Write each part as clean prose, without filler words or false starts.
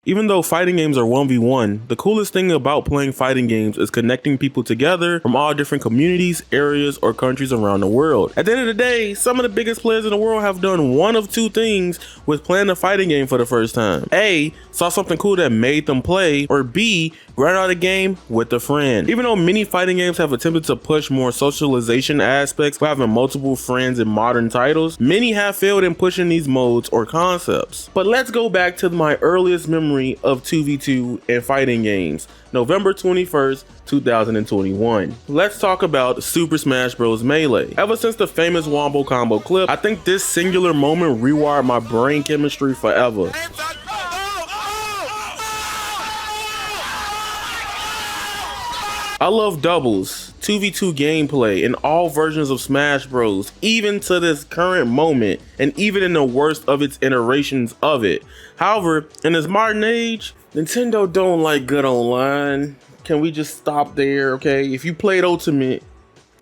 Even though fighting games are 1v1, the coolest thing about playing fighting games is connecting people together from all different communities, areas, or countries around the world. At the end of the day, some of the biggest players in the world have done one of two things with playing a fighting game for the first time. A, saw something cool that made them play, or B, grind out a game with a friend. Even though many fighting games have attempted to push more socialization aspects by having multiple friends in modern titles, many have failed in pushing these modes or concepts. But let's go back to my earliest memory of 2v2 and fighting games, November 21st, 2021. Let's talk about Super Smash Bros. Melee. Ever since the famous Wombo Combo clip, I think this singular moment rewired my brain chemistry forever. I love doubles, 2v2 gameplay in all versions of Smash Bros, even to this current moment, and even in the worst of its iterations of it. However, in this modern age, Nintendo don't like good online. Can we just stop there, okay? If you played Ultimate,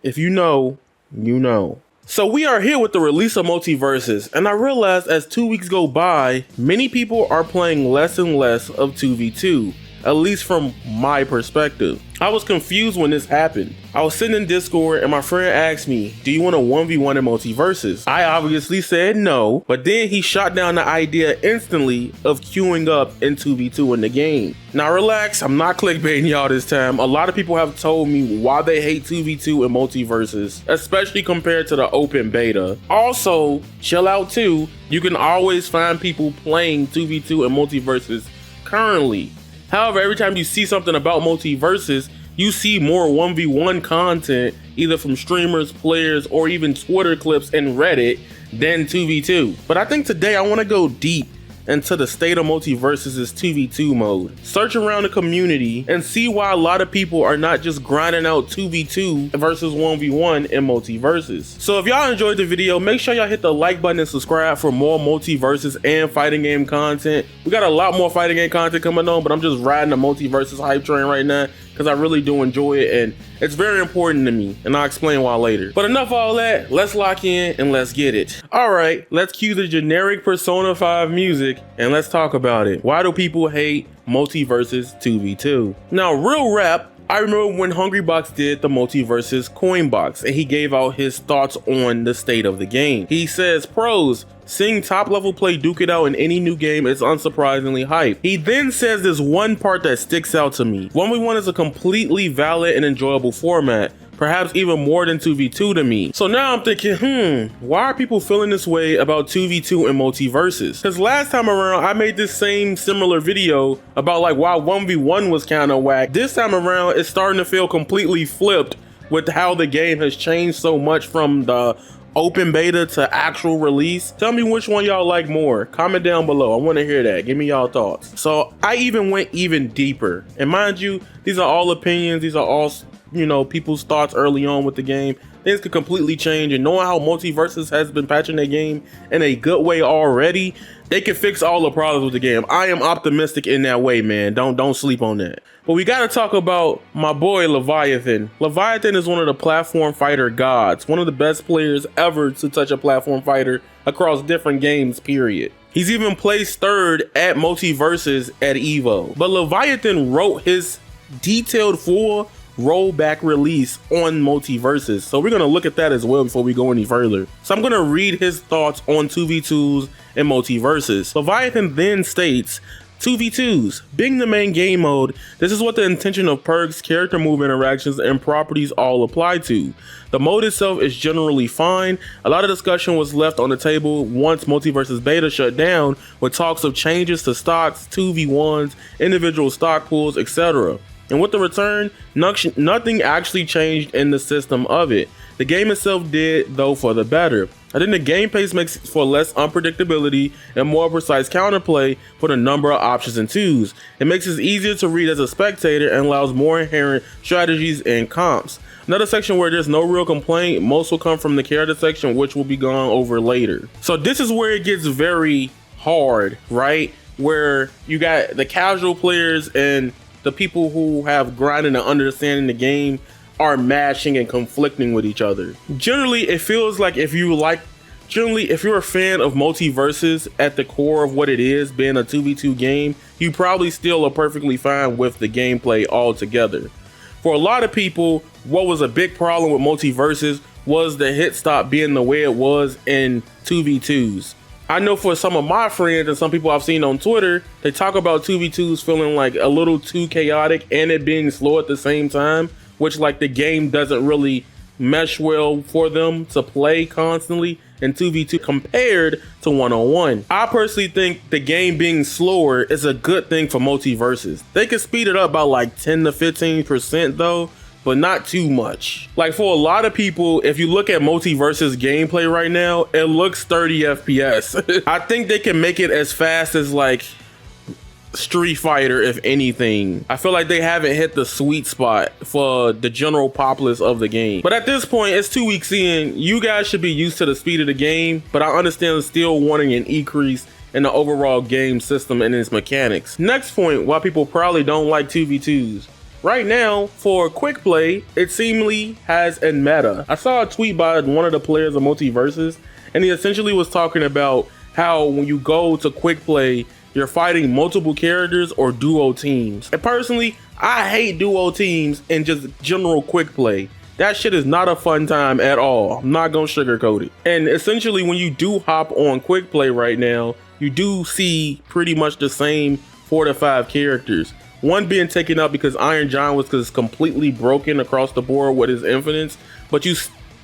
if you know, you know. So we are here with the release of MultiVersus, and I realized as 2 weeks go by, many people are playing less and less of 2v2. At least from my perspective. I was confused when this happened. I was sitting in Discord and my friend asked me, do you want a 1v1 in MultiVersus? I obviously said no, but then he shot down the idea instantly of queuing up in 2v2 in the game. Now relax, I'm not clickbaiting y'all this time. A lot of people have told me why they hate 2v2 in MultiVersus, especially compared to the open beta. Also, chill out too, you can always find people playing 2v2 in MultiVersus currently. However, every time you see something about MultiVersus, you see more 1v1 content, either from streamers, players, or even Twitter clips and Reddit than 2v2. But I think today I want to go deep into the state of MultiVersus' 2v2 mode. Search around the community and see why a lot of people are not just grinding out 2v2 versus 1v1 in MultiVersus. So if y'all enjoyed the video, make sure y'all hit the like button and subscribe for more MultiVersus and fighting game content. We got a lot more fighting game content coming on, but I'm just riding the MultiVersus hype train right now because I really do enjoy it and it's very important to me, and I'll explain why later. But enough of all that, let's lock in and let's get it. Alright, let's cue the generic Persona 5 music and let's talk about it. Why do people hate MultiVersus 2v2? Now, real rap, I remember when Hungrybox did the MultiVersus coin box and he gave out his thoughts on the state of the game. He says, pros, seeing top level play duke it out in any new game is unsurprisingly hype. He then says this one part that sticks out to me. 1v1 is a completely valid and enjoyable format, perhaps even more than 2v2 to me. So now I'm thinking, why are people feeling this way about 2v2 and MultiVersus? Because last time around, I made this same similar video about like why 1v1 was kind of whack. This time around, it's starting to feel completely flipped with how the game has changed so much from the open beta to actual release. Tell me which one y'all like more. Comment down below. I want to hear that. Give me y'all thoughts. So I even went even deeper. And mind you, these are all opinions. These are all, you know, people's thoughts early on with the game. Things could completely change, and knowing how MultiVersus has been patching their game in a good way already, they can fix all the problems with the game. I am optimistic in that way, man. Don't sleep on that. But we gotta talk about my boy Leviathan. Leviathan is one of the platform fighter gods, one of the best players ever to touch a platform fighter across different games, period. He's even placed third at MultiVersus at EVO. But Leviathan wrote his detailed full rollback release on MultiVersus, so we're gonna look at that as well before we go any further. So I'm gonna read his thoughts on 2v2s and MultiVersus. Leviathan then states, 2v2s, being the main game mode, this is what the intention of perks, character move interactions, and properties all apply to. The mode itself is generally fine. A lot of discussion was left on the table once MultiVersus beta shut down, with talks of changes to stocks, 2v1s, individual stock pools, etc. And with the return, nothing actually changed in the system of it. The game itself did, though, for the better. I think the game pace makes for less unpredictability and more precise counterplay for the number of options and twos. It makes it easier to read as a spectator and allows more inherent strategies and comps. Another section where there's no real complaint, most will come from the character section, which will be gone over later. So this is where it gets very hard, right? Where you got the casual players and the people who have grinded and understanding the game are mashing and conflicting with each other. Generally, it feels like if you like Generally, if you're a fan of MultiVersus at the core of what it is, being a 2v2 game, you probably still are perfectly fine with the gameplay altogether. For a lot of people, what was a big problem with MultiVersus was the hit stop being the way it was in 2v2s. I know for some of my friends and some people I've seen on Twitter, they talk about 2v2s feeling like a little too chaotic and it being slow at the same time, which like the game doesn't really mesh well for them to play constantly in 2v2 compared to 1-on-1. I personally think the game being slower is a good thing for MultiVersus. They can speed it up by like 10 to 15% though, but not too much. Like for a lot of people, if you look at MultiVersus gameplay right now, it looks 30 FPS. I think they can make it as fast as like Street Fighter, if anything. I feel like they haven't hit the sweet spot for the general populace of the game. But at this point, it's 2 weeks in. You guys should be used to the speed of the game, but I understand still wanting an increase in the overall game system and its mechanics. Next point, why people probably don't like 2v2s. Right now, for Quickplay, it seemingly has a meta. I saw a tweet by one of the players of MultiVersus, and he essentially was talking about how when you go to Quickplay, you're fighting multiple characters or duo teams. And personally, I hate duo teams and just general Quickplay. That shit is not a fun time at all. I'm not gonna sugarcoat it. And essentially, when you do hop on Quickplay right now, you do see pretty much the same 4 to 5 characters. One being taken up because Iron Giant was completely broken across the board with his infinites, but you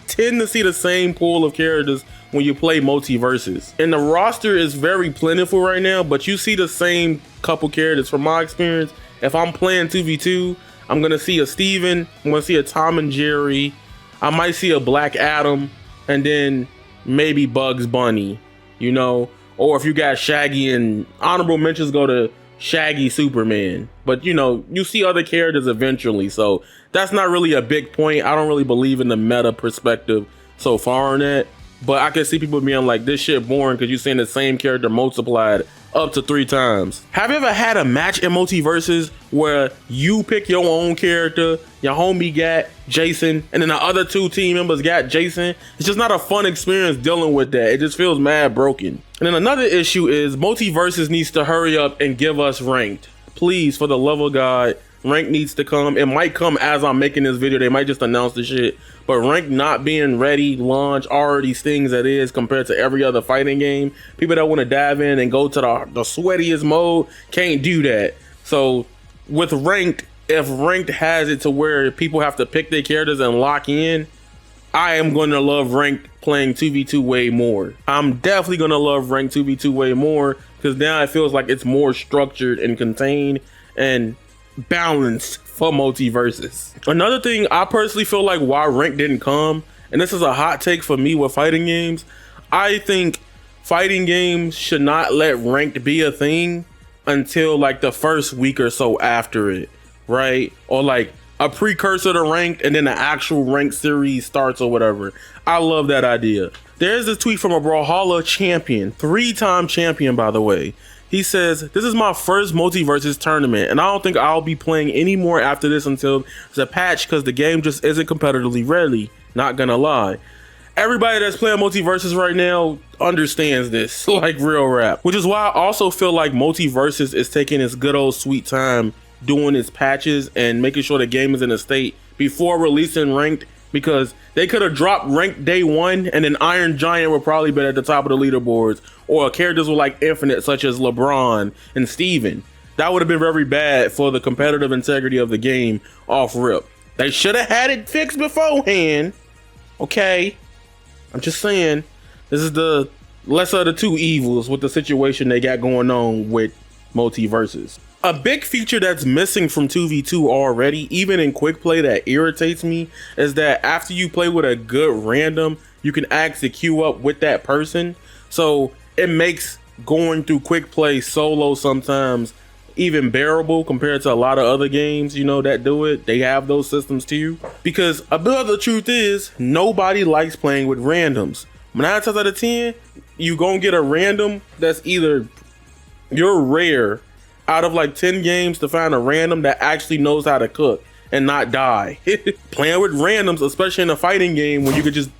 tend to see the same pool of characters when you play MultiVersus. And the roster is very plentiful right now, but you see the same couple characters. From my experience, if I'm playing 2v2, I'm gonna see a Steven, I'm gonna see a Tom and Jerry, I might see a Black Adam, and then maybe Bugs Bunny, you know? Or if you got Shaggy, and honorable mentions go to Shaggy Superman. But you know, you see other characters eventually, so that's not really a big point. I don't really believe in the meta perspective so far on that, but I can see people being like, this shit boring because you're seeing the same character multiplied up to 3 times. Have you ever had a match in MultiVersus where you pick your own character, your homie got Jason, and then the other 2 team members got Jason? It's just not a fun experience dealing with that. It just feels mad broken. And then another issue is MultiVersus needs to hurry up and give us ranked. Please, for the love of God, rank needs to come. It might come as I'm making this video. They might just announce the shit, but rank not being ready, launch already stings that is compared to every other fighting game. People that want to dive in and go to the sweatiest mode can't do that. So with ranked, if ranked has it to where people have to pick their characters and lock in, I am going to love ranked playing 2v2 way more. I'm definitely going to love ranked 2v2 way more because now it feels like it's more structured and contained and balanced for MultiVersus. Another thing I personally feel like why ranked didn't come, and this is a hot take for me with fighting games, I think fighting games should not let ranked be a thing until like the first week or so after it, right? Or like a precursor to ranked and then the actual ranked series starts or whatever. I love that idea. There's a tweet from a Brawlhalla champion, 3-time champion by the way. He says, this is my first MultiVersus tournament and I don't think I'll be playing any more after this until there's a patch because the game just isn't competitively ready, not gonna lie. Everybody that's playing MultiVersus right now understands this, like real rap. Which is why I also feel like MultiVersus is taking its good old sweet time doing its patches and making sure the game is in a state before releasing ranked, because they could have dropped ranked day 1 and then Iron Giant would probably be at the top of the leaderboards, or characters with like infinite such as LeBron and Steven. That would have been very bad for the competitive integrity of the game off rip. They should have had it fixed beforehand. Okay, I'm just saying, this is the lesser of the 2 evils with the situation they got going on with MultiVersus. A big feature that's missing from 2v2 already, even in Quickplay, that irritates me is that after you play with a good random, you can actually queue up with that person. So it makes going through Quickplay solo sometimes even bearable compared to a lot of other games, you know, that do it. They have those systems too. Because a bit of the truth is, nobody likes playing with randoms. 9 times out of 10, you gonna get a random that's either, you're rare out of like 10 games to find a random that actually knows how to cook and not die. Playing with randoms, especially in a fighting game when you could just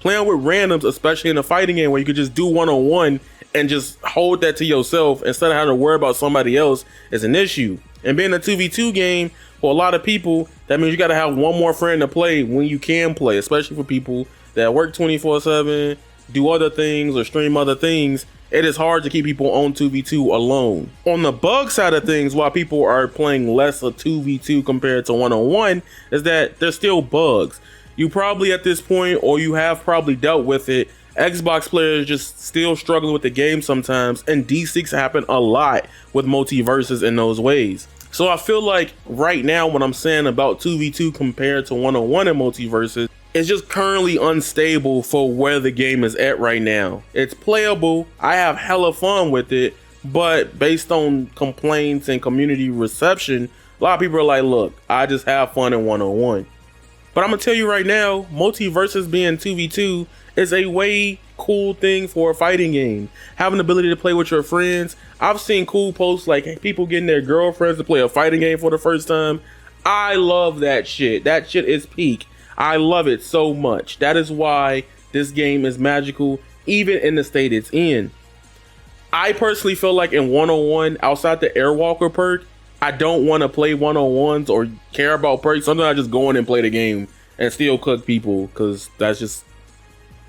Playing with randoms, especially in a fighting game where you could just do one-on-one and just hold that to yourself instead of having to worry about somebody else, is an issue. And being a 2v2 game, for a lot of people, that means you got to have one more friend to play when you can play, especially for people that work 24/7, do other things or stream other things. It is hard to keep people on 2v2 alone. On the bug side of things, while people are playing less of 2v2 compared to one-on-one, is that there's still bugs. You probably at this point, or you have probably dealt with it, Xbox players just still struggling with the game sometimes, and D6 happen a lot with MultiVersus in those ways. So I feel like right now what I'm saying about 2v2 compared to one-on-one in MultiVersus, it's just currently unstable for where the game is at right now. It's playable, I have hella fun with it, but based on complaints and community reception, a lot of people are like, look, I just have fun in one-on-one. But I'm gonna tell you right now, MultiVersus being 2v2 is a way cool thing for a fighting game. Having the ability to play with your friends. I've seen cool posts like people getting their girlfriends to play a fighting game for the first time. I love that shit. That shit is peak. I love it so much. That is why this game is magical, even in the state it's in. I personally feel like in one-on-one, outside the Airwalker perk, I don't want to play one-on-ones or care about perks. Sometimes I just go in and play the game and still cook people because that's just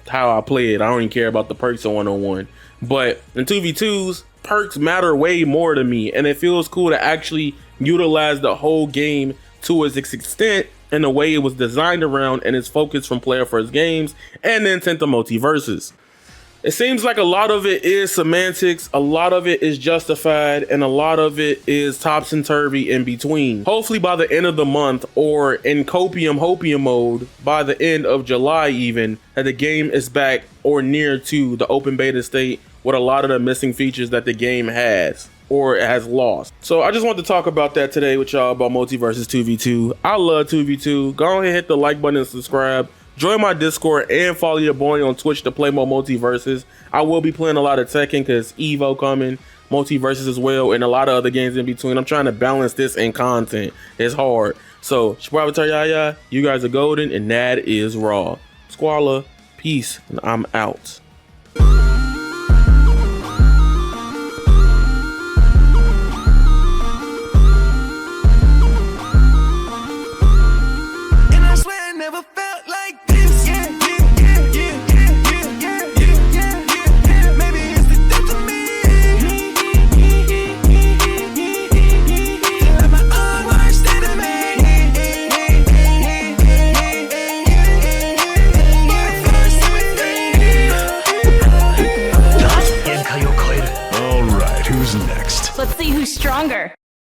how I play it. I don't even care about the perks in one-on-one. But in 2v2s, perks matter way more to me, and it feels cool to actually utilize the whole game to its extent in the way it was designed around and its focus from player first games and the intent of MultiVersus. It seems like a lot of it is semantics, a lot of it is justified, and a lot of it is topsy-turvy in between. Hopefully by the end of the month, or in copium hopium mode by the end of July even, that the game is back or near to the open beta state with a lot of the missing features that the game has or has lost. So I just want to talk about that today with y'all about MultiVersus 2v2. I love 2v2. Go ahead and hit the like button and subscribe. Join my Discord and follow your boy on Twitch to play more MultiVersus. I will be playing a lot of Tekken because Evo coming, MultiVersus as well, and a lot of other games in between. I'm trying to balance this in content. It's hard. So, it's your boy Avataryaaya. You guys are golden, and that is raw. Squala, peace, and I'm out.